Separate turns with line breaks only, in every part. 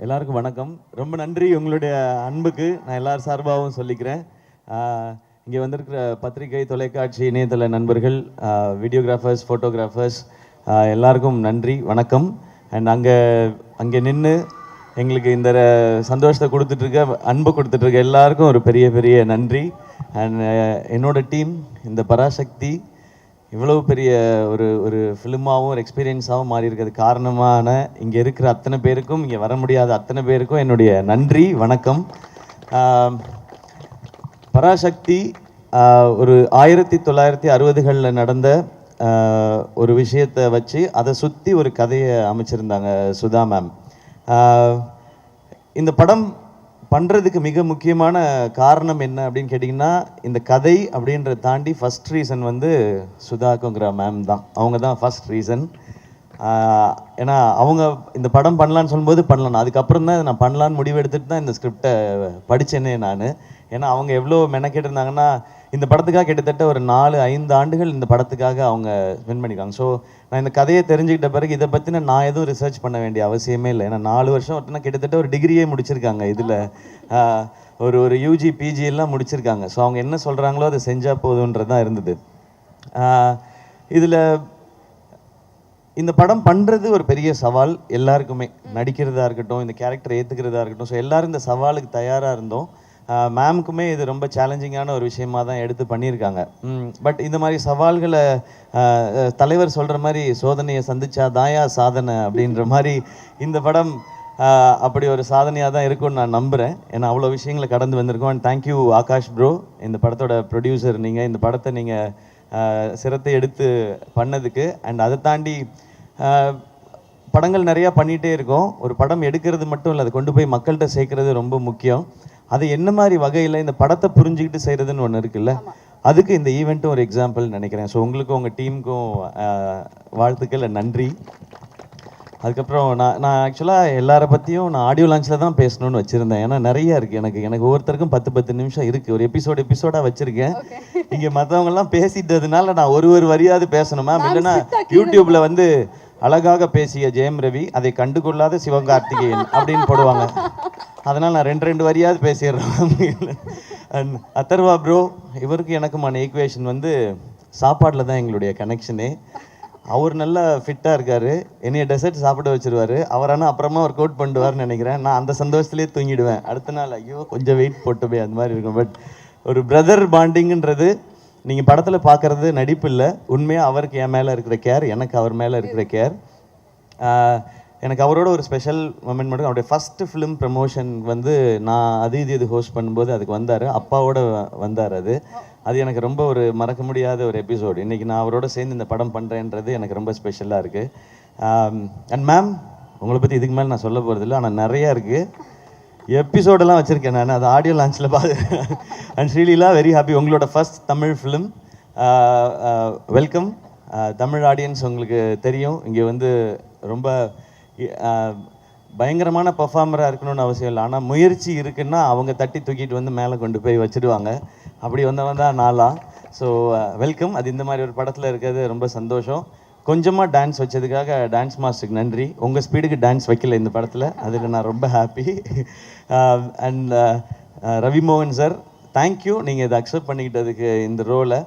எல்லாருக்கும் வணக்கம். ரொம்ப நன்றி உங்களுடைய அன்புக்கு நான் எல்லார் சார்பாகவும் சொல்லிக்கிறேன். இங்கே வந்திருக்கிற பத்திரிகை, தொலைக்காட்சி, இணையதள நண்பர்கள், வீடியோகிராஃபர்ஸ், ஃபோட்டோகிராஃபர்ஸ் எல்லாருக்கும் நன்றி, வணக்கம். அண்ட் அங்கே நின்று எங்களுக்கு இந்த சந்தோஷத்தை கொடுத்துட்ருக்க, அன்பு கொடுத்துட்ருக்க எல்லாருக்கும் ஒரு பெரிய பெரிய நன்றி. அண்ட் என்னோட டீம் இந்த பராசக்தி இவ்வளவு பெரிய ஒரு ஃபிலிமாகவும் ஒரு எக்ஸ்பீரியன்ஸாகவும் மாறி இருக்கிறது காரணமான இங்கே இருக்கிற அத்தனை பேருக்கும், இங்கே வர முடியாத அத்தனை பேருக்கும் என்னுடைய நன்றி, வணக்கம். பராசக்தி ஒரு 1960களில் நடந்த ஒரு விஷயத்தை வச்சு அதை சுற்றி ஒரு கதையை அமைச்சிருந்தாங்க சுதா மேம். இந்த படம் பண்ணுறதுக்கு மிக முக்கியமான காரணம் என்ன அப்படின்னு கேட்டிங்கன்னா, இந்த கதை அப்படின்றத தாண்டி ஃபஸ்ட் ரீசன் வந்து சுதாக்குங்கிற மேம் தான். அவங்க தான் ஃபஸ்ட் ரீசன். ஏன்னா அவங்க இந்த படம் பண்ணலான்னு சொல்லும்போது பண்ணலாம், அதுக்கப்புறம் தான் நான் பண்ணலான்னு முடிவு எடுத்துகிட்டு தான் இந்த ஸ்கிரிப்டை படித்தேனே நான். ஏன்னா அவங்க எவ்வளோ மெனக்கெட்டு இருந்தாங்கன்னா, இந்த படத்துக்காக கிட்டத்தட்ட ஒரு 4-5 ஆண்டுகள் இந்த படத்துக்காக அவங்க ஸ்பெண்ட் பண்ணியிருக்காங்க. ஸோ நான் இந்த கதையை தெரிஞ்சுக்கிட்ட பிறகு இதை பற்றின நான் எதுவும் ரிசர்ச் பண்ண வேண்டிய அவசியமே இல்லை. ஏன்னா 4 வருஷம் ஒருத்தனா கிட்டத்தட்ட ஒரு டிகிரியே முடிச்சிருக்காங்க, இதில் ஒரு யூஜி பிஜி எல்லாம் முடிச்சிருக்காங்க. ஸோ அவங்க என்ன சொல்கிறாங்களோ அதை செஞ்சால் போதுன்றதான் இருந்தது. இதில் இந்த படம் பண்ணுறது ஒரு பெரிய சவால் எல்லாருக்குமே, நடிக்கிறதா இருக்கட்டும், இந்த கேரக்டரை ஏற்றுக்கிறதா இருக்கட்டும். ஸோ எல்லோரும் இந்த சவாலுக்கு தயாராக இருந்தோம். மேம்க்குமே இது ரொம்ப சேலஞ்சிங்கான ஒரு விஷயமா தான் எடுத்து பண்ணியிருக்காங்க. பட் இந்த மாதிரி சவால்களை தலைவர் சொல்கிற மாதிரி சோதனையை சந்திச்சா தாயா சாதனை அப்படின்ற மாதிரி இந்த படம் அப்படி ஒரு சாதனையாக தான் இருக்கும்னு நான் நம்புகிறேன். ஏன்னா அவ்வளோ விஷயங்களை கடந்து வந்திருக்கோம். அண்ட் தேங்க்யூ ஆகாஷ் ப்ரோ, இந்த படத்தோட ப்ரொடியூசர் நீங்கள், இந்த படத்தை நீங்கள் சிரத்தை எடுத்து பண்ணதுக்கு. அண்ட் அதை தாண்டி படங்கள் நிறையா பண்ணிகிட்டே இருக்கோம். ஒரு படம் எடுக்கிறது மட்டும் இல்லை, அதை கொண்டு போய் மக்கள்கிட்ட சேர்க்கறது ரொம்ப முக்கியம். அது என்ன மாதிரி வகையில் இந்த படத்தை புரிஞ்சுக்கிட்டு செய்கிறதுன்னு ஒன்று இருக்குல்ல, அதுக்கு இந்த ஈவெண்ட்டும் ஒரு எக்ஸாம்பிள் நினைக்கிறேன். ஸோ உங்களுக்கும் உங்கள் டீமுக்கும் வாழ்த்துக்கள், நன்றி. அதுக்கப்புறம் நான் ஆக்சுவலாக எல்லாரை பற்றியும் நான் ஆடியோ லான்ச்சில் தான் பேசணும்னு வச்சுருந்தேன். ஏன்னா நிறையா இருக்குது எனக்கு ஒவ்வொருத்தருக்கும் 10 நிமிஷம் இருக்குது. ஒரு எபிசோடாக வச்சுருக்கேன். இங்கே மற்றவங்கெல்லாம் பேசிட்டதுனால நான் ஒரு வரியாவது பேசணும் மேம். இல்லைன்னா யூடியூப்பில் வந்து அழகாக பேசிய ஜெயம் ரவி, அதை கண்டுகொள்ளாத சிவகார்த்திகேயன் அப்படின்னு போடுவாங்க. அதனால் நான் 2 வரியாவது பேசிடுறேன். அண்ட் அத்தர்வா ப்ரோ, இவருக்கு எனக்குமான ஈக்குவேஷன் வந்து சாப்பாட்டில் தான் எங்களுடைய கனெக்ஷனே. அவர் நல்லா ஃபிட்டாக இருக்கார், என்னைய டெசர்ட் சாப்பிட வச்சுருவார். அவர் ஆனால் அப்புறமா ஒர்க் அவுட் பண்ணிடுவார்னு நினைக்கிறேன். நான் அந்த சந்தோஷத்துலேயே தூங்கிடுவேன். அடுத்த நாள் ஐயோ கொஞ்சம் வெயிட் போட்டுமே அந்த மாதிரி இருக்கும். பட் ஒரு பிரதர் பாண்டிங்குன்றது நீங்கள் படத்தில் பார்க்குறது நடிப்பு இல்லை, உண்மையாக அவருக்கு என் மேலே இருக்கிற கேர், எனக்கு அவர் மேலே இருக்கிற கேர். எனக்கு அவரோட ஒரு ஸ்பெஷல் மொமெண்ட் மட்டும், அவருடைய ஃபஸ்ட்டு ஃபிலிம் ப்ரமோஷன் வந்து நான் இது ஹோஸ்ட் பண்ணும்போது அதுக்கு வந்தார், அப்பாவோட வந்தார். அது எனக்கு ரொம்ப ஒரு மறக்க முடியாத ஒரு எபிசோடு. இன்றைக்கி நான் அவரோட சேர்ந்து இந்த படம் பண்ணுறேன்றது எனக்கு ரொம்ப ஸ்பெஷலாக இருக்குது. அண்ட் மேம், உங்களை பற்றி இதுக்கு மேலே நான் சொல்ல போகிறதில்ல, ஆனால் நிறையா இருக்குது. எபிசோடெல்லாம் வச்சுருக்கேன் நான், அது ஆடியோ லான்ச்சில் பார்த்து. அண்ட் ஸ்ரீலீலா, வெரி ஹாப்பி, உங்களோட first Tamil film. Welcome. Tamil audience உங்களுக்கு தெரியும், இங்கே வந்து ரொம்ப பயங்கரமான பர்ஃபார்மராக இருக்கணும்னு அவசியம் இல்லை, ஆனால் முயற்சி இருக்குன்னா அவங்க தட்டி தூக்கிட்டு வந்து மேலே கொண்டு போய் வச்சுடுவாங்க. அப்படி வந்தவன் தான் நாளா. So welcome. அது இந்த மாதிரி ஒரு படத்தில் இருக்கிறது ரொம்ப சந்தோஷம். கொஞ்சமாக டான்ஸ் வச்சதுக்காக டான்ஸ் மாஸ்டருக்கு நன்றி. உங்கள் ஸ்பீடுக்கு டான்ஸ் வைக்கல இந்த படத்தில், அதுக்கு நான் ரொம்ப happy. And Ravi Mohan sir, thank you, நீங்கள் இதை அக்செப்ட் பண்ணிக்கிட்டதுக்கு இந்த ரோலை.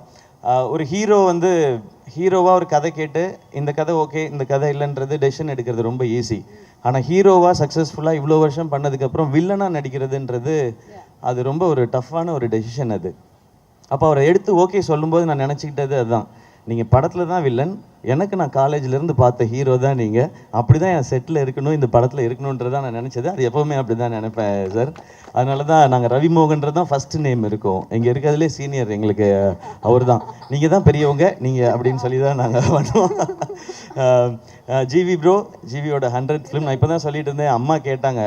ஒரு ஹீரோ வந்து ஹீரோவாக ஒரு கதை கேட்டு இந்த கதை ஓகே, இந்த கதை இல்லைன்றது டெசிஷன் எடுக்கிறது ரொம்ப ஈஸி. ஆனால் ஹீரோவாக சக்ஸஸ்ஃபுல்லாக இவ்வளோ வருஷம் பண்ணதுக்கப்புறம் வில்லனாக நடிக்கிறதுன்றது அது ரொம்ப ஒரு டஃப்பான ஒரு டெசிஷன் அது. அப்போ அவரை எடுத்து ஓகே சொல்லும்போது நான் நினச்சிக்கிட்டது அதுதான், நீங்கள் படத்தில் தான் வில்லன், எனக்கு நான் காலேஜிலேருந்து பார்த்த ஹீரோ தான் நீங்கள், அப்படி தான் என் செட்டில் இருக்கணும், இந்த படத்தில் இருக்கணுன்றதான் நான் நினச்சது. அது எப்போவுமே அப்படி தான் நினைப்பேன் சார். அதனால தான் நாங்கள் ரவிமோகன்றது தான் ஃபஸ்ட்டு நேம் இருக்கும். இங்கே இருக்கிறதுலே சீனியர் எங்களுக்கு அவர் தான். நீங்கள் தான் பெரியவங்க நீங்கள் அப்படின்னு சொல்லி தான் நாங்கள் பண்ணுவோம். ஜிவி ப்ரோ, ஜிவியோட 100th ஃபிலிம். நான் இப்போ தான் சொல்லிட்டு இருந்தேன், அம்மா கேட்டாங்க,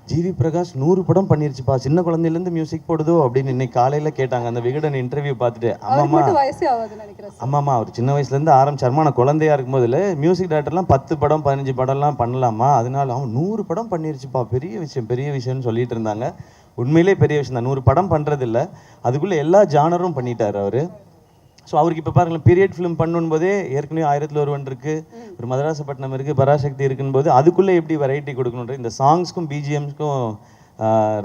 ஜிவி பிரகாஷ் 100 படம் பண்ணிருச்சுப்பா, சின்ன குழந்தையிலேருந்து மியூசிக் போடுதோ அப்படின்னு இன்னைக்கு காலையில் கேட்டாங்க அந்த விகடன் இன்டர்வியூ பார்த்துட்டு. அம்மாம்மா அவர் சின்ன வயசுலேருந்து ஆரம்பிச்சாருமா, நான் குழந்தையா இருக்கும்போதில் மியூசிக் டைரக்டர்லாம் 10 படம் 15 படம்லாம் பண்ணலாமா, அதனால அவன் 100 படம் பண்ணிருச்சுப்பா, பெரிய விஷயம்னு சொல்லிட்டு இருந்தாங்க. உண்மையிலே பெரிய விஷயம் தான். 100 படம் பண்ணுறதில்ல, அதுக்குள்ளே எல்லா ஜானரும் பண்ணிட்டார் அவர். ஸோ அவருக்கு இப்போ பாருங்களேன் பீரியட் ஃபிலிம் பண்ணும்போதே ஏற்கனவே 1001 இருக்குது, ஒரு மதராசப்பட்டினம் இருக்குது, பராசக்தி இருக்கும்போது அதுக்குள்ளே எப்படி வெரைட்டி கொடுக்கணுன்ற இந்த சாங்ஸ்க்கும் பிஜிஎம்ஸ்க்கும்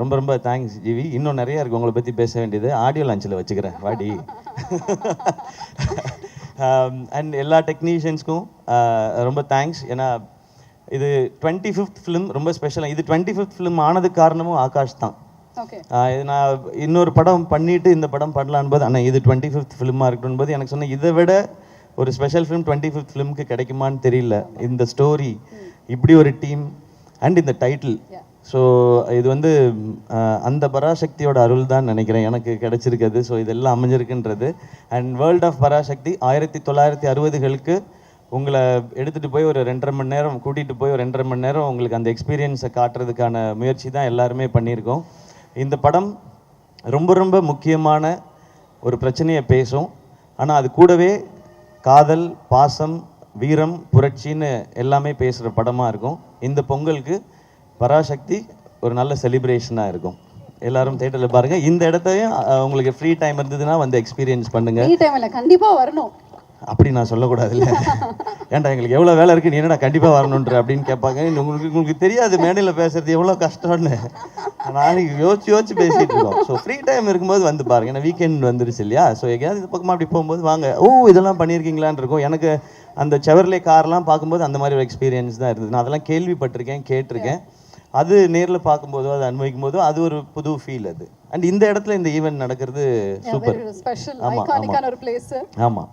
ரொம்ப ரொம்ப தேங்க்ஸ் ஜிவி. இன்னும் நிறையா இருக்குது உங்களை பற்றி பேச வேண்டியது, ஆடியோ லான்ச்சில் வச்சுக்கிறேன் வாடி. அண்ட் எல்லா டெக்னீஷியன்ஸ்க்கும் ரொம்ப தேங்க்ஸ். ஏன்னா இது 25th ஃபிலிம், ரொம்ப ஸ்பெஷலாக. இது 25th ஃபிலிம் ஆனதுக்கு காரணமும் ஆகாஷ் தான். நான் இன்னொரு படம் பண்ணிட்டு இந்த படம் பண்ணலான்னு போது ஆனால் இது 25th ஃபிலிமாக இருக்கணும் போது எனக்கு சொன்னேன், இதை விட ஒரு ஸ்பெஷல் ஃபிலிம் 25th ஃபிலிமுக்கு கிடைக்குமான்னு தெரியல. இந்த ஸ்டோரி, இப்படி ஒரு டீம் அண்ட் இந்த டைட்டில். ஸோ இது வந்து அந்த பராசக்தியோட அருள் தான் நினைக்கிறேன் எனக்கு கிடைச்சிருக்குது. ஸோ இதெல்லாம் அமைஞ்சிருக்குன்றது. அண்ட் வேர்ல்ட் ஆஃப் பராசக்தி 1960களுக்கு உங்களை எடுத்துகிட்டு போய் ஒரு 2.5 மணி நேரம் கூட்டிகிட்டு போய் ஒரு 2.5 மணி நேரம் உங்களுக்கு அந்த எக்ஸ்பீரியன்ஸை காட்டுறதுக்கான முயற்சி தான் எல்லாருமே பண்ணியிருக்கோம். இந்த படம் ரொம்ப ரொம்ப முக்கியமான ஒரு பிரச்சனையை பேசும். ஆனால் அது கூடவே காதல், பாசம், வீரம், புரட்சின்னு எல்லாமே பேசுகிற படமாக இருக்கும். இந்த பொங்கலுக்கு பராசக்தி ஒரு நல்ல செலிப்ரேஷனாக இருக்கும். எல்லாரும் தியேட்டரில் பாருங்கள். இந்த இடத்தையும் உங்களுக்கு ஃப்ரீ டைம் இருந்ததுன்னா வந்து எக்ஸ்பீரியன்ஸ் பண்ணுங்கள்.
ஃப்ரீ டைம் இல்லை, கண்டிப்பாக வரணும்.
அப்படி நான் சொல்லக்கூடாது இல்லை. ஏன்டா எங்களுக்கு எவ்வளோ வேலை இருக்குது, நீ என்னடா கண்டிப்பாக வரணுன்ற அப்படின்னு கேட்பாங்க. உங்களுக்கு தெரியாது மேடையில் பேசுறது எவ்வளோ கஷ்டம்னு. நாளைக்கு யோசிச்சு பேசிகிட்டு இருக்கோம். ஸோ ஃப்ரீ டைம் இருக்கும்போது வந்து பாருங்கள். ஏன்னா வீக்கெண்ட் வந்துருச்சு இல்லையா? ஸோ எங்கேயாவது இது பக்கமாக அப்படி போகும்போது வாங்க, இதெல்லாம் பண்ணியிருக்கீங்களான்னு இருக்கும். எனக்கு அந்த செவர்லே கார்லாம் பார்க்கும்போது அந்த மாதிரி ஒரு எக்ஸ்பீரியன்ஸ் தான் இருந்தது. நான் அதெல்லாம் கேள்விப்பட்டிருக்கேன், கேட்டிருக்கேன். அது நேரில் பார்க்கும்போதோ அது அனுபவிக்கும் போதோ அது ஒரு புது ஃபீல் அது. அண்ட் இந்த இடத்துல இந்த ஈவெண்ட் நடக்கிறது சூப்பர். ஆமாம்.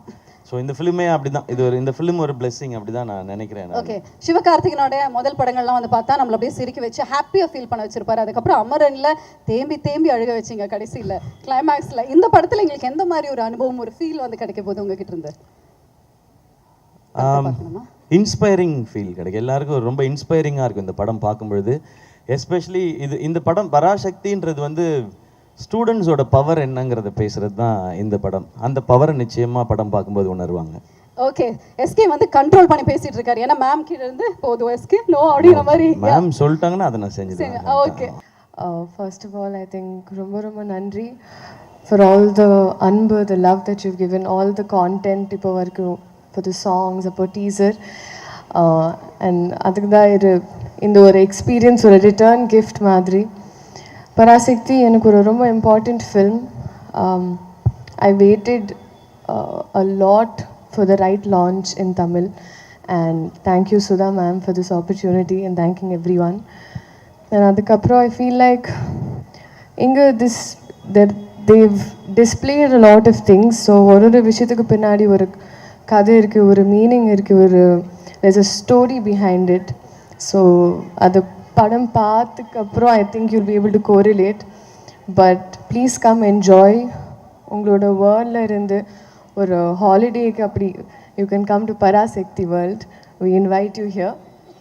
ஸோ இந்த ஃபிலிமே அப்படி தான். இந்த ஃபிலிம் ஒரு பிளெஸிங் அப்படி தான் நான் நினைக்கிறேன்.
ஓகே, சிவகார்த்திகனோட முதல் படங்கள்லாம் வந்து பார்த்தா நம்மள அப்படியே சிரிக்க வச்சு ஹாப்பியாக ஃபீல் பண்ண வச்சிருப்பாரு. அதுக்கப்புறம் அமரன்ல தேம்பி அழுக வச்சிங்க கடைசியில் கிளைமேக்ஸில். இந்த படத்தில் எங்களுக்கு எந்த மாதிரி ஒரு அனுபவம், ஒரு ஃபீல் வந்து கிடைக்க போகுது உங்ககிட்ட இருந்து?
இன்ஸ்பைரிங் ஃபீல் கிடைக்கும் எல்லாருக்கும். ரொம்ப இன்ஸ்பைரிங்காக இருக்கும் இந்த படம் பார்க்கும்பொழுது. எஸ்பெஷலி இந்த படம் பராசக்தின்றது வந்து ஸ்டூடெண்ட்ஸோட பவர் என்னங்கிறத பேசுறது தான் இந்த படம். அந்த பவரை நிச்சயமாக படம் பார்க்கும்போது உணர்வாங்க.
ஓகே, எஸ்கே வந்து கண்ட்ரோல் பண்ணி பேசிட்டு இருக்காரு. ஏன்னா மேம் கிட்ட இருந்து போதும் எஸ்கே நோ அப்படிங்கிற மாதிரி
மேம் சொல்லிட்டாங்கன்னா அதை நான் செஞ்சுட்டேன்.
Okay,
first of all I think ரொம்ப நன்றி ஃபார் ஆல் த அன்பு, the love that you given, all the content இப்போ வரைக்கும், for the songs, அப்போ டீசர். அண்ட் அதுக்கு தான் இந்த ஒரு எக்ஸ்பீரியன்ஸ், ஒரு ரிட்டர்ன் கிஃப்ட் மாதிரி. பராசக்தி எனக்கு ஒரு ரொம்ப important film. I weighted a lot for the right launch in Tamil, and thank you Sudha ma'am for this opportunity and thanking everyone. And adukapro I feel like inga they've displayed a lot of things. So oru vishyathukku pinnadi oru கதை இருக்குது, ஒரு meaning இருக்குது, there's a story behind it. So அது படம் பார்த்ததுக்கப்புறம் I think you'll be able to correlate. But please come enjoy. உங்களோட வேர்ல்டில் இருந்து ஒரு ஹாலிடேக்கு அப்படி you can come to Parasakthi world. We invite you here.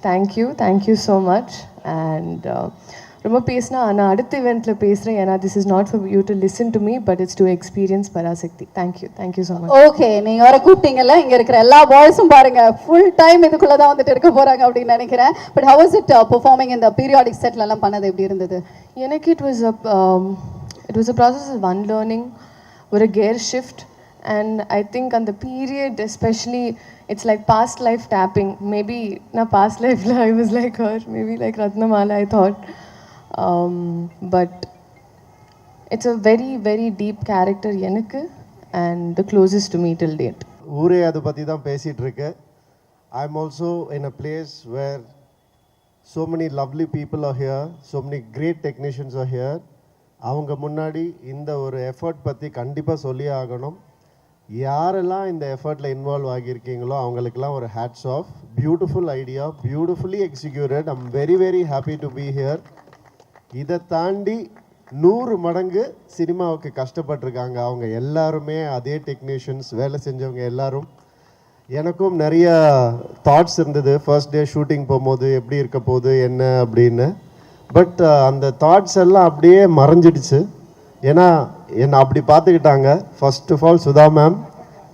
Thank you so much. And ரொம்ப பேசினா நான் அடுத்த இவெண்ட்டில் பேசுகிறேன். ஏன்னா this is not for you to listen to me, but it's to experience Parasakthi. Thank you so much.
Okay, நீங்கள் வர கூப்பிட்டீங்கல்ல, இங்கே இருக்கிற எல்லா பாய்ஸும் பாருங்க ஃபுல் டைம் இதுக்குள்ளே தான் வந்துட்டு இருக்க போகிறாங்க அப்படின்னு நினைக்கிறேன். But how is it performing இந்த பீரியாடிக் செட்லலாம் பண்ணது எப்படி இருந்தது?
எனக்கு it was a process of unlearning, ஒரு gear shift. And I think அந்த period especially it's like past life tapping. Maybe நான் பாஸ்ட் லைஃப்பில் I was like her, maybe like Ratnamala I thought. But it's a very deep character எனக்கு, and the closest to me till date.
ஊரே அதை பற்றி தான் பேசிகிட்டு இருக்கு. I'm also in a place where so many lovely people are here, so many great technicians are here. அவங்க முன்னாடி இந்த ஒரு எஃபர்ட் பற்றி கண்டிப்பாக சொல்லி ஆகணும். யாரெல்லாம் இந்த எஃபர்ட்டில் இன்வால்வ் ஆகியிருக்கீங்களோ அவங்களுக்கெல்லாம் ஒரு hats off. Beautiful idea, beautifully executed. I'm very happy to be here. இதை தாண்டி 100 மடங்கு சினிமாவுக்கு கஷ்டப்பட்டிருக்காங்க அவங்க எல்லாருமே. அதே டெக்னீஷியன்ஸ், வேலை செஞ்சவங்க எல்லாரும். எனக்கும் நிறைய தாட்ஸ் இருந்தது ஃபர்ஸ்ட் டே ஷூட்டிங் போகும்போது எப்படி இருக்க போகுது என்ன அப்படின்னு. பட் அந்த தாட்ஸ் எல்லாம் அப்படியே மறைஞ்சிடுச்சு. ஏன்னா என்னை அப்படி பார்த்துக்கிட்டாங்க. First of all Sudha ma'am,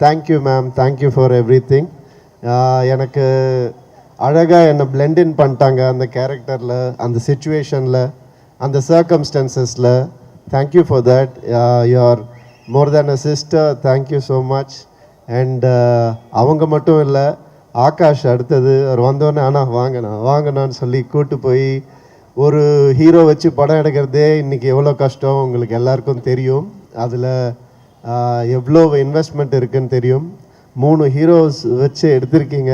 thank you ma'am, thank you for everything. எனக்கு அழகாக என்னை பிளெண்டின் பண்ணிட்டாங்க அந்த கேரக்டரில், அந்த சிச்சுவேஷனில், அந்த சர்க்கம்ஸ்டன்சஸில். Thank you for that. Your more than a sister, thank you so much. And அவங்க மட்டும் இல்லை, ஆகாஷ் அடுத்தது அவர் வந்தோடனே வாங்கண்ணான்னு சொல்லி கூட்டு போய் ஒரு ஹீரோ வச்சு படம் எடுக்கிறதே இன்றைக்கி எவ்வளோ கஷ்டம் உங்களுக்கு எல்லாருக்கும் தெரியும். அதில் எவ்வளோ இன்வெஸ்ட்மெண்ட் இருக்குதுன்னு தெரியும். 3 ஹீரோஸ் வச்சு எடுத்திருக்கீங்க,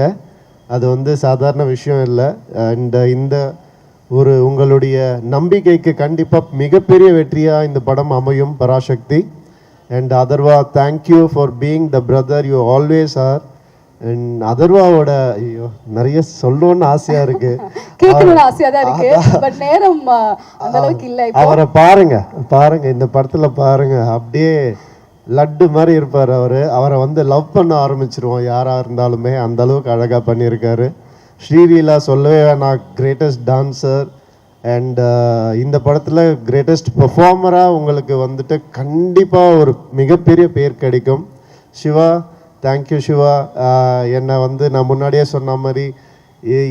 அது வந்து சாதாரண விஷயம் இல்லை. அண்ட் இந்த ஒரு உங்களுடைய நம்பிக்கைக்கு கண்டிப்பாக மிகப்பெரிய வெற்றியாக இந்த படம் அமையும் Parasakthi. And Atharvaa, thank you for being the brother you always are. And அதர்வாவோட ஐயோ நிறைய சொல்லணும்னு ஆசையாக இருக்குது,
கேட்கணும்னு ஆசையாக தான் இருக்கு, பட் நேரம் அந்த அளவுக்கு இல்லை.
அவரை பாருங்க இந்த படத்தில் பாருங்க, அப்படியே லட்டு மாதிரி இருப்பார் அவரை வந்து லவ் பண்ண ஆரம்பிச்சிருவோம் யாராக இருந்தாலுமே, அந்த அளவுக்கு அழகாக பண்ணியிருக்காரு. ஸ்ரீலீலா சொல்லவே வேணாம், கிரேட்டஸ்ட் டான்சர். அண்ட் இந்த படத்தில் கிரேட்டஸ்ட் பெர்ஃபார்மராக உங்களுக்கு வந்துட்டு கண்டிப்பாக ஒரு மிகப்பெரிய பேர் கிடைக்கும். சிவா, தேங்க்யூ சிவா. என்னை வந்து நான் முன்னாடியே சொன்ன மாதிரி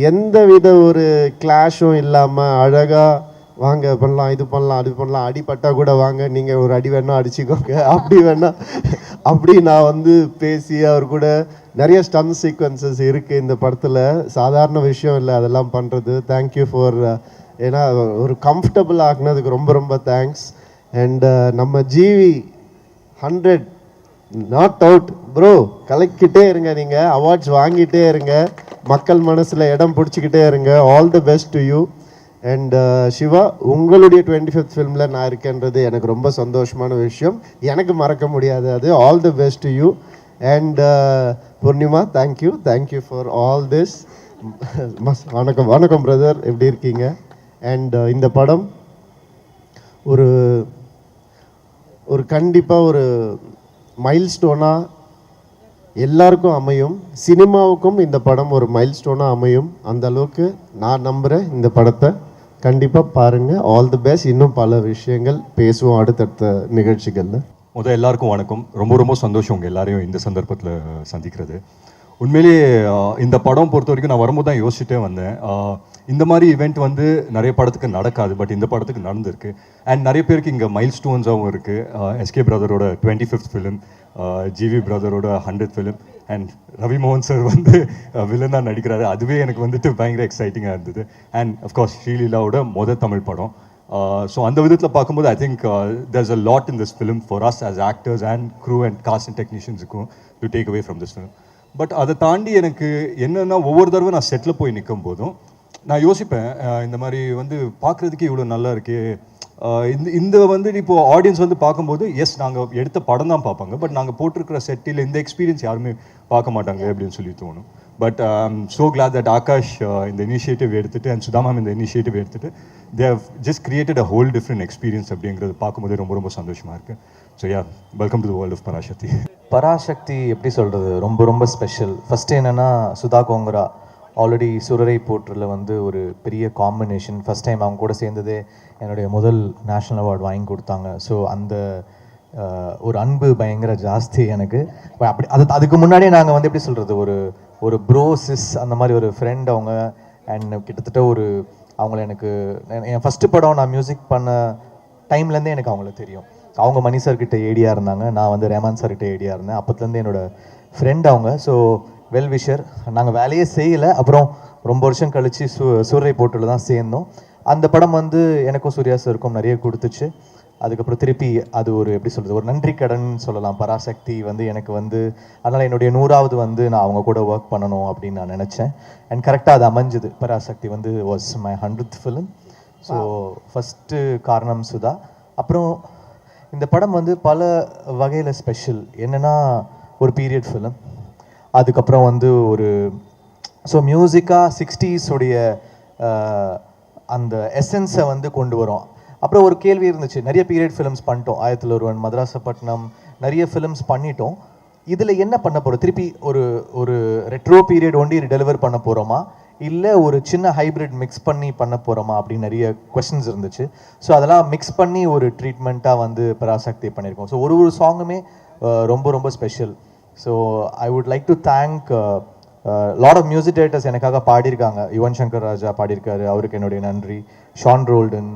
எந்த வித ஒரு கிளாஷும் இல்லாமல் அழகாக வாங்க பண்ணலாம், இது பண்ணலாம், அது பண்ணலாம், அடிப்பட்டால் கூட வாங்க, நீங்கள் ஒரு அடி வேணால் அடிச்சுக்கோங்க, அப்படி நான் வந்து பேசி அவர் கூட நிறைய ஸ்டன் சீக்வன்சஸ் இருக்குது இந்த படத்தில். சாதாரண விஷயம் இல்லை அதெல்லாம் பண்ணுறது. தேங்க்யூ ஃபார், ஏன்னா ஒரு கம்ஃபர்டபுள் ஆக்குனதுக்கு ரொம்ப ரொம்ப தேங்க்ஸ். அண்ட் நம்ம ஜிவி 100 நாட் அவுட் ப்ரோ, கலக்கிட்டே இருங்க, நீங்கள் அவார்ட்ஸ் வாங்கிட்டே இருங்க, மக்கள் மனசில் இடம் பிடிச்சிக்கிட்டே இருங்க. All the best to you. And Siva, உங்களுடைய 25th ஃபிலிமில் நான் இருக்கேன்றது எனக்கு ரொம்ப சந்தோஷமான விஷயம், எனக்கு மறக்க முடியாது அது. All the best to you. And Poornima, thank you for all this. வணக்கம் பிரதர், எப்படி இருக்கீங்க? அண்ட் இந்த படம் ஒரு கண்டிப்பாக ஒரு மைல்ஸ்டோனாக எல்லாருக்கும் அமையும், சினிமாவுக்கும் இந்த படம் ஒரு மைல்ஸ்டோனாக அமையும். அந்த அளவுக்கு நான் நம்புகிறேன். இந்த படத்தை கண்டிப்பாக பாருங்கள். All the best. இன்னும் பல விஷயங்கள் பேசுவோம் அடுத்தடுத்த நிகழ்ச்சிகளில்.
எல்லாருக்கும் வணக்கம். ரொம்ப சந்தோஷம் உங்கள் எல்லாரையும் இந்த சந்தர்ப்பத்தில் சந்திக்கிறது. உண்மையிலேயே இந்த படம் பொறுத்த வரைக்கும் நான் வரும்போது தான் யோசிச்சுட்டே வந்தேன், இந்த மாதிரி ஈவெண்ட் வந்து நிறைய படத்துக்கு நடக்காது, பட் இந்த படத்துக்கு நடந்திருக்கு. அண்ட் நிறைய பேருக்கு இங்கே மைல் ஸ்டோன்ஸாகவும் இருக்குது. எஸ்கே பிரதரோட 25th ஃபிலிம், ஜிவி பிரதரோட 100th ஃபிலிம், அண்ட் ரவி மோகன் சார் வந்து வில்லனாக நடிக்கிறாரு. அதுவே எனக்கு வந்துட்டு பயங்கர எக்ஸைட்டிங்காக இருந்தது. அண்ட் அஃப்கோர்ஸ் ஸ்ரீலீலாவோட தமிழ் படம். ஸோ அந்த விதத்தில் பார்க்கும்போது I think there's a lot in this film for us as actors and crew and cast and technicians-க்கும் to take away from this film. But அதை தாண்டி எனக்கு என்னென்னா, ஒவ்வொரு தடவை நான் செட்டில் போய் நிற்கும் போதும் நான் யோசிப்பேன், இந்த மாதிரி வந்து பார்க்குறதுக்கே இவ்வளோ நல்லா இருக்கே. இந்த வந்து இப்போது ஆடியன்ஸ் வந்து பார்க்கும்போது எஸ் நாங்கள் எடுத்த படம் தான் பார்ப்பாங்க, பட் நாங்கள் போட்டிருக்கிற செட்டில் இந்த எக்ஸ்பீரியன்ஸ் யாருமே பார்க்க மாட்டாங்க அப்படின்னு சொல்லி தோணும். But I'm so glad that Akash இந்த இனிஷியேட்டிவ் எடுத்துகிட்டு அண்ட் சுதா மேம் இந்த இனிஷியேட்டிவ் எடுத்துகிட்டு they have just created a whole different experience அப்படிங்கிறது பார்க்கும்போது ரொம்ப சந்தோஷமாக இருக்குது. So yeah, welcome to the world of Parasakthi.
Parasakthi எப்படி சொல்கிறது, ரொம்ப ஸ்பெஷல். ஃபஸ்ட்டு என்னென்னா, சுதா கோங்கரா ஆல்ரெடி சுரரை போற்றில் வந்து ஒரு பெரிய காம்பினேஷன். ஃபஸ்ட் டைம் அவங்க கூட சேர்ந்ததே என்னுடைய முதல் நேஷ்னல் அவார்டு வாங்கி கொடுத்தாங்க. ஸோ அந்த ஒரு அன்பு பயங்கர ஜாஸ்தி எனக்கு. அதுக்கு முன்னாடியே நாங்கள் வந்து எப்படி சொல்கிறது, ஒரு ப்ரோ சிஸ் அந்த மாதிரி ஒரு ஃப்ரெண்ட் அவங்க. அண்ட் கிட்டத்தட்ட அவங்கள எனக்கு என் ஃபஸ்ட்டு படம் நான் மியூசிக் பண்ண டைம்லேருந்தே எனக்கு அவங்கள தெரியும். அவங்க மணி சார்கிட்ட ஏடியாக இருந்தாங்க, நான் வந்து ரேமான் சார்கிட்ட ஏடியாக இருந்தேன். அப்போத்துலேருந்து என்னோட ஃப்ரெண்ட் அவங்க. So well wisher. நாங்கள் வேலையே செய்யலை, அப்புறம் ரொம்ப வருஷம் கழித்து சூரை போட்டில் தான் சேர்ந்தோம். அந்த படம் வந்து எனக்கும் சூர்யா சாருக்கும் நிறைய கொடுத்துச்சு. அதுக்கப்புறம் திருப்பி அது எப்படி சொல்கிறது, ஒரு நன்றி கடன் சொல்லலாம். பராசக்தி வந்து எனக்கு வந்து, அதனால் என்னுடைய 100வது வந்து நான் அவங்க கூட ஒர்க் பண்ணணும் அப்படின்னு நான் நினச்சேன். அண்ட் கரெக்டாக அது அமைஞ்சுது. பராசக்தி வந்து was my 100th film. So first காரணம் சுதா. அப்புறம் இந்த படம் வந்து பல வகையில் ஸ்பெஷல். என்னென்னா, ஒரு பீரியட் ஃபிலிம், அதுக்கப்புறம் வந்து ஸோ மியூசிக்காக 60s உடைய அந்த எசன்ஸை வந்து கொண்டு வரும். அப்புறம் ஒரு கேள்வி இருந்துச்சு, நிறைய பீரியட் ஃபிலிம்ஸ் பண்ணிட்டோம், 1001, மதராசப்பட்டினம், நிறைய ஃபிலிம்ஸ் பண்ணிட்டோம், இதில் என்ன பண்ண போகிறோம், திருப்பி ஒரு ரெட்ரோ பீரியட் ஒண்டி டெலிவர் பண்ண போகிறோமா, இல்லை ஒரு சின்ன ஹைப்ரிட் மிக்ஸ் பண்ணி பண்ண போகிறோமா அப்படின்னு நிறைய கொஸ்டின்ஸ் இருந்துச்சு. ஸோ அதெல்லாம் மிக்ஸ் பண்ணி ஒரு ட்ரீட்மெண்ட்டாக வந்து பராசக்தி பண்ணியிருக்கோம். ஸோ ஒரு சாங்குமே ரொம்ப special. So I would like to thank lot of music directors எனக்காக பாடியிருக்காங்க. யுவன் சங்கர் ராஜா பாடியிருக்காரு, அவருக்கு என்னுடைய நன்றி. ஷான் ரோல்டன்,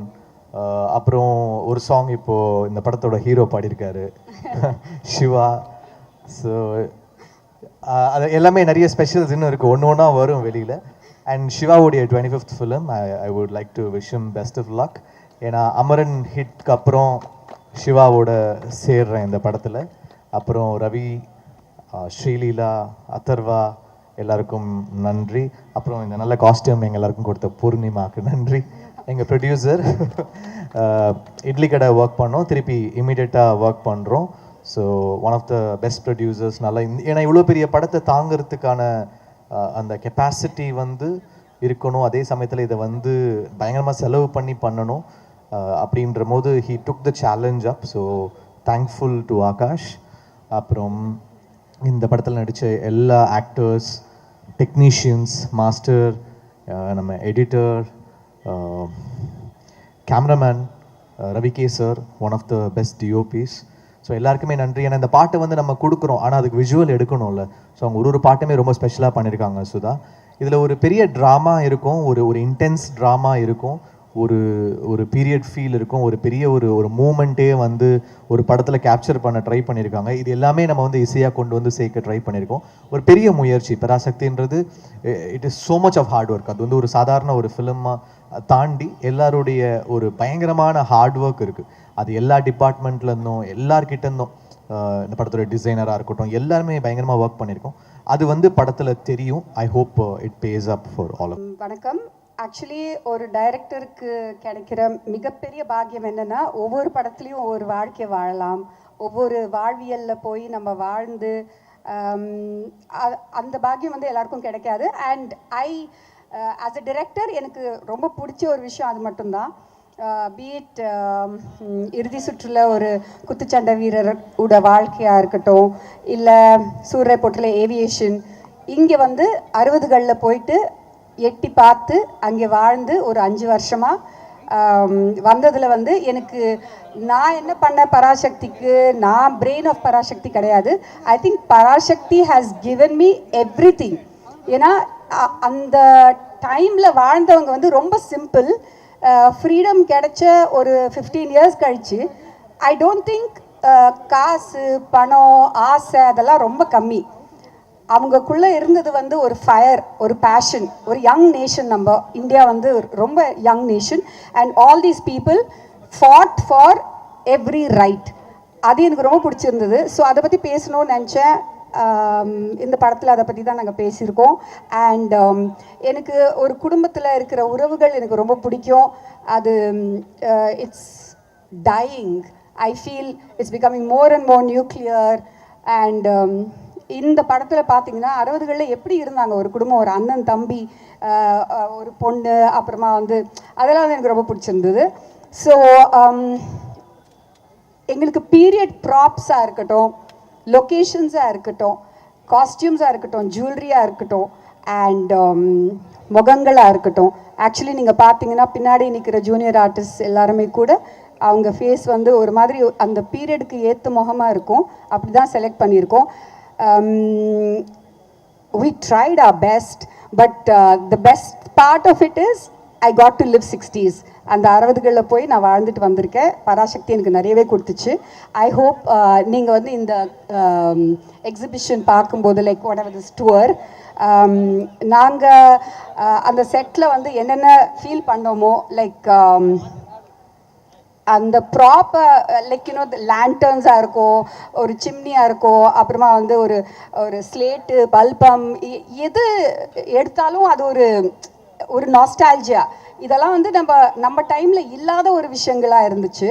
அப்புறம் ஒரு சாங் இப்போது இந்த படத்தோட ஹீரோ பாடியிருக்காரு சிவா. ஸோ அது எல்லாமே நிறைய ஸ்பெஷல்ஸ் இன்னும் இருக்குது, ஒன்று ஒன்றா வரும் வெளியில். அண்ட் சிவாவுடைய 25th film I would like to wish him best of luck. ஏன்னா அமரன் ஹிட்க்கு அப்புறம் சிவாவோட சேர்றேன் இந்த படத்தில். அப்புறம் ரவி, ஸ்ரீலீலா, அதர்வா எல்லாருக்கும் நன்றி. அப்புறம் இந்த நல்ல காஸ்டியூம் எங்கள் எல்லாருக்கும் கொடுத்த பூர்ணிமாவுக்கு நன்றி. எங்கள் ப்ரொடியூசர் இட்லி கடை ஒர்க் பண்ணோம், திருப்பி இமீடியட்டாக ஒர்க் பண்ணுறோம். So one of the best producers. நல்லா ஏன்னா இவ்வளோ பெரிய படத்தை தாங்கிறதுக்கான அந்த கெப்பாசிட்டி வந்து இருக்கணும், அதே சமயத்தில் இதை வந்து பயங்கரமாக செலவு பண்ணி பண்ணணும் அப்படின்ற போது he took the challenge up. So thankful to Akash. அப்புறம் இந்த படத்தில் நடித்த எல்லா ஆக்டர்ஸ், டெக்னீஷியன்ஸ், மாஸ்டர், நம்ம editor, cameraman Ravi K sir, one of the best DOPs. ஸோ எல்லாருக்குமே நன்றி. ஏன்னா இந்த பாட்டை வந்து நம்ம கொடுக்குறோம், ஆனால் அதுக்கு விஷுவல் எடுக்கணும்ல. ஸோ அவங்க ஒரு பாட்டுமே ரொம்ப ஸ்பெஷலாக பண்ணியிருக்காங்க சுதா. இதில் ஒரு பெரிய ட்ராமா இருக்கும், ஒரு இன்டென்ஸ் ட்ராமா இருக்கும், ஒரு பீரியட் ஃபீல் இருக்கும், ஒரு பெரிய ஒரு மூமெண்ட்டே வந்து ஒரு படத்தில் கேப்சர் பண்ண ட்ரை பண்ணியிருக்காங்க. இது எல்லாமே நம்ம வந்து இசையாக கொண்டு வந்து சேர்க்க ட்ரை பண்ணியிருக்கோம். ஒரு பெரிய முயற்சி பராசக்தின்றது. It is so much of hard work. அது வந்து ஒரு சாதாரண ஒரு ஃபிலிமாக தாண்டி எல்லாருடைய ஒரு பயங்கரமான ஹார்ட் ஒர்க் இருக்குது. அது எல்லா டிபார்ட்மெண்ட்லேருந்தும் எல்லார்கிட்டேருந்தும், இந்த படத்தோட டிசைனராக இருக்கட்டும், எல்லாருமே பயங்கரமாக ஒர்க் பண்ணியிருக்கோம். அது வந்து படத்தில் தெரியும். I hope it pays up for all.
வணக்கம். ஆக்சுவலி ஒரு டைரக்டருக்கு கிடைக்கிற மிகப்பெரிய பாக்கியம் என்னென்னா, ஒவ்வொரு படத்துலையும் ஒவ்வொரு வாழ்க்கை வாழலாம், ஒவ்வொரு வாழ்வியலில் போய் நம்ம வாழ்ந்து அந்த பாக்கியம் வந்து எல்லாருக்கும் கிடைக்காது. அண்ட் ஆஸ் அ டிரெக்டர் எனக்கு ரொம்ப பிடிச்ச ஒரு விஷயம் அது மட்டும்தான். பீட் இறுதி சுற்றுல ஒரு குத்துச்சண்டை வீரரோட வாழ்க்கையாக இருக்கட்டும், இல்லை சூரிய போட்டில் ஏவியேஷன், இங்கே வந்து 60களில் போயிட்டு எட்டி பார்த்து அங்கே வாழ்ந்து ஒரு 5 வருஷமாக வந்ததில் வந்து எனக்கு நான் என்ன பண்ண பராசக்திக்கு, நான் பிரெயின் ஆஃப் பராசக்தி கிடையாது. I think Parasakthi has given me everything. ஏன்னா அந்த டைமில் வாழ்ந்தவங்க வந்து ரொம்ப சிம்பிள். ஃப்ரீடம் கிடைச்ச ஒரு 15 இயர்ஸ் கழிச்சு ஐ டோன்ட் திங்க் காசு, பணம், ஆசை அதெல்லாம் ரொம்ப கம்மி. அவங்கக்குள்ளே இருந்தது வந்து ஒரு ஃபயர், ஒரு பேஷன், ஒரு யங் நேஷன். நம்ம இந்தியா வந்து ரொம்ப young nation. And all these people ஃபாட் for every right. அது எனக்கு ரொம்ப பிடிச்சிருந்தது. ஸோ அதை பற்றி பேசணும்னு நினச்சேன். இந்த படத்தில் அதை பற்றி தான் நாங்கள் பேசியிருக்கோம். அண்ட் எனக்கு ஒரு குடும்பத்தில் இருக்கிற உறவுகள் எனக்கு ரொம்ப பிடிக்கும். அது it's dying. I feel it's becoming more and more nuclear. And இந்த படத்தில் பார்த்தீங்கன்னா 60களில் எப்படி இருந்தாங்க ஒரு குடும்பம், ஒரு அண்ணன் தம்பி, ஒரு பொண்ணு, அப்புறமா வந்து அதெல்லாம் வந்து எனக்கு ரொம்ப பிடிச்சிருந்தது. ஸோ எங்களுக்கு பீரியட் ப்ராப்ஸாக இருக்கட்டும், லொக்கேஷன்ஸாக இருக்கட்டும், காஸ்டியூம்ஸாக இருக்கட்டும், ஜுவல்லரியாக இருக்கட்டும், அண்ட் முகங்களாக இருக்கட்டும். ஆக்சுவலி நீங்கள் பார்த்தீங்கன்னா பின்னாடி நிற்கிற ஜூனியர் ஆர்டிஸ்ட் எல்லாருமே கூட அவங்க ஃபேஸ் வந்து ஒரு மாதிரி அந்த பீரியடுக்கு ஏற்ற முகமாக இருக்கும். அப்படி தான் செலக்ட் பண்ணியிருக்கோம். We tried our best, but the best part of it is I got to live 60s. அந்த 60களில் போய் நான் வாழ்ந்துட்டு வந்திருக்கேன். பராசக்தி எனக்கு நிறையவே கொடுத்துச்சு. ஐ ஹோப் நீங்கள் வந்து இந்த எக்ஸிபிஷன் பார்க்கும்போது லைக் whatever this tour, நாங்கள் அந்த செட்டில் வந்து என்னென்ன ஃபீல் பண்ணோமோ, லைக் அந்த ப்ராப்பர் லைக் யூனோ லேண்டர்ன்ஸாக இருக்கும், ஒரு சிம்னியாக இருக்கும், அப்புறமா வந்து ஒரு ஸ்லேட்டு, பல்பம், எது எடுத்தாலும் அது ஒரு நாஸ்டால்ஜியா. இதெல்லாம் வந்து நம்ம டைமில் இல்லாத ஒரு விஷயங்களாக இருந்துச்சு.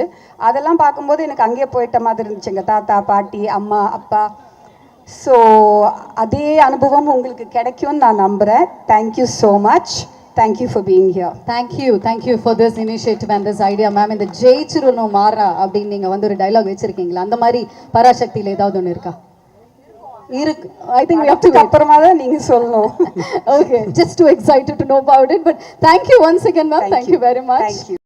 அதெல்லாம் பார்க்கும்போது எனக்கு அங்கேயே போயிட்ட மாதிரி இருந்துச்சு, எங்கள் தாத்தா, பாட்டி, அம்மா, அப்பா. ஸோ அதே அனுபவம் உங்களுக்கு கிடைக்கும்னு நான் நம்புகிறேன். Thank you so much. Thank you for being here.
Thank you for this initiative and this idea, ma'am. இந்த ஜெயிச்சிருனோ மாறா அப்படின்னு நீங்கள் வந்து ஒரு டைலாக் வச்சுருக்கீங்களா? அந்த மாதிரி பராசக்தியில் ஏதாவது ஒன்று இருக்கா? இருக்கு. I think we have to
அப்புறமா தான் நீங்கள் சொல்லணும்.
Okay, just too excited to know about it. But thank you once again, ma'am. Thank you very much.
Thank you.